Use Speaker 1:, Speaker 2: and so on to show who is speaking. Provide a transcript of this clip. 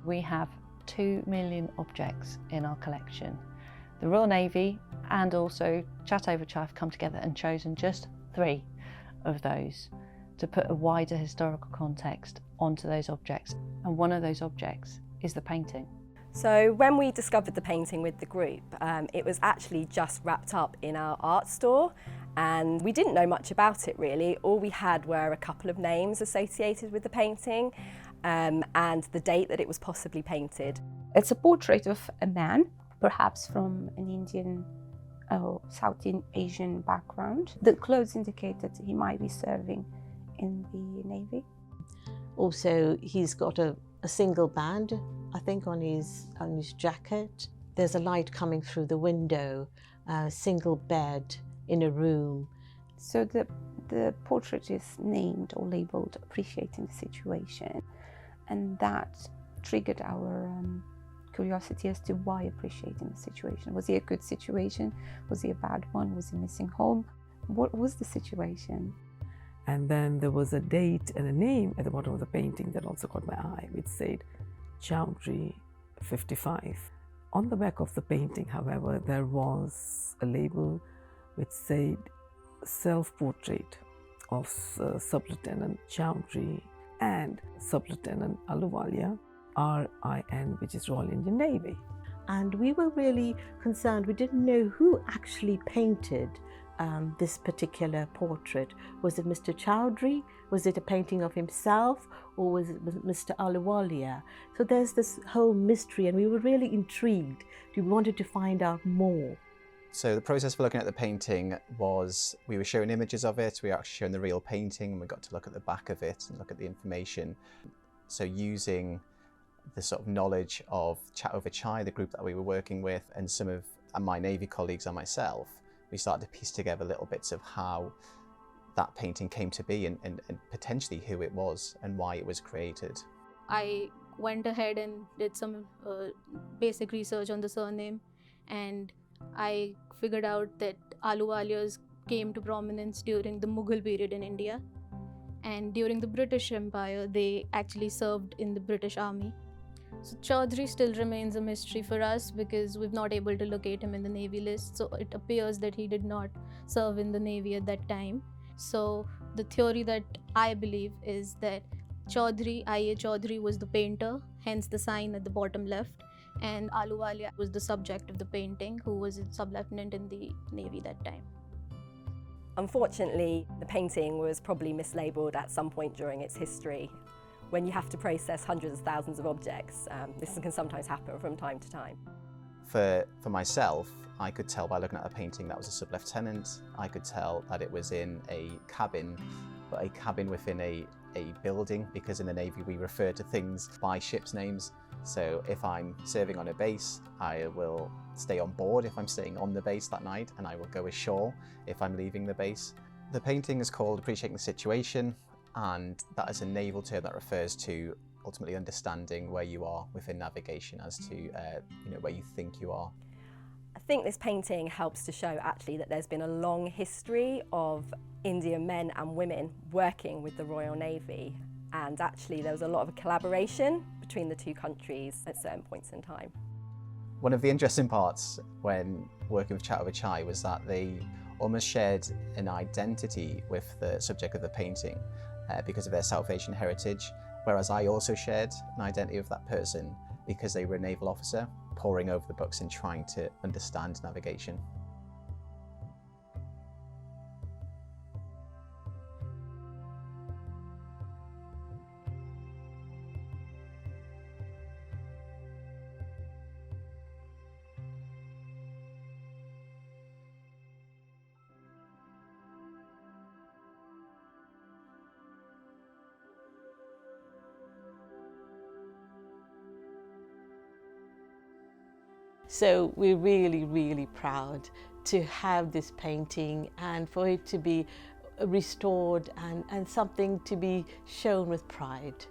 Speaker 1: We have 2 million objects in our collection. The Royal Navy and also Chat Over Chai have come together and chosen just 3 of those to put a wider historical context onto those objects. And one of those objects is the painting.
Speaker 2: So when we discovered the painting with the group, it was actually just wrapped up in our art store, and we didn't know much about it really. All we had were a couple of names associated with the painting and the date that it was possibly painted.
Speaker 3: It's a portrait of a man, perhaps from an Indian or South Asian background. The clothes indicate that he might be serving in the Navy.
Speaker 4: Also, he's got a single band, I think, on his jacket. There's a light coming through the window, a single bed in a room.
Speaker 3: So the portrait is named or labelled Appreciating the Situation, and that triggered our curiosity as to why appreciating the situation. Was it a good situation? Was it a bad one? Was he missing home? What was the situation?
Speaker 5: And then there was a date and a name at the bottom of the painting that also caught my eye, which said Chowdhury 55. On the back of the painting, however, there was a label which said self-portrait of Sub-Lieutenant Chowdhury and Sub-Lieutenant Ahluwalia, RIN, which is Royal Indian Navy.
Speaker 4: And we were really concerned. We didn't know who actually painted this particular portrait. Was it Mr. Chowdhury? Was it a painting of himself? Or was it Mr. Ahluwalia? So there's this whole mystery, and we were really intrigued. We wanted to find out more.
Speaker 6: So the process for looking at the painting was, we were showing images of it, we were actually showing the real painting, and we got to look at the back of it and look at the information. So using the sort of knowledge of Chat Over Chai, the group that we were working with, and some of my Navy colleagues and myself, we started to piece together little bits of how that painting came to be and potentially who it was and why it was created.
Speaker 7: I went ahead and did some basic research on the surname, and I figured out that Ahluwalias came to prominence during the Mughal period in India, and during the British Empire they actually served in the British Army. So Chowdhury still remains a mystery for us because we've not able to locate him in the Navy list, so it appears that he did not serve in the Navy at that time. So the theory that I believe is that Chowdhury, I.A. Chowdhury, was the painter, hence the sign at the bottom left, and Ahluwalia was the subject of the painting, who was a sub-lieutenant in the Navy that time.
Speaker 2: Unfortunately, the painting was probably mislabeled at some point during its history. When you have to process hundreds of thousands of objects, this can sometimes happen from time to time.
Speaker 6: For myself, I could tell by looking at a painting that was a sub-lieutenant. I could tell that it was in a cabin, but a cabin within a building, because in the Navy we refer to things by ship's names. So if I'm serving on a base, I will stay on board if I'm staying on the base that night, and I will go ashore if I'm leaving the base. The painting is called Appreciating the Situation, and that is a naval term that refers to ultimately understanding where you are within navigation as to where you think you are.
Speaker 2: I think this painting helps to show actually that there's been a long history of Indian men and women working with the Royal Navy, and actually there was a lot of collaboration between the two countries at certain points in time.
Speaker 6: One of the interesting parts when working with Chat Over Chai was that they almost shared an identity with the subject of the painting because of their South Asian heritage, whereas I also shared an identity with that person because they were a naval officer poring over the books and trying to understand navigation.
Speaker 4: So we're really, really proud to have this painting and for it to be restored and something to be shown with pride.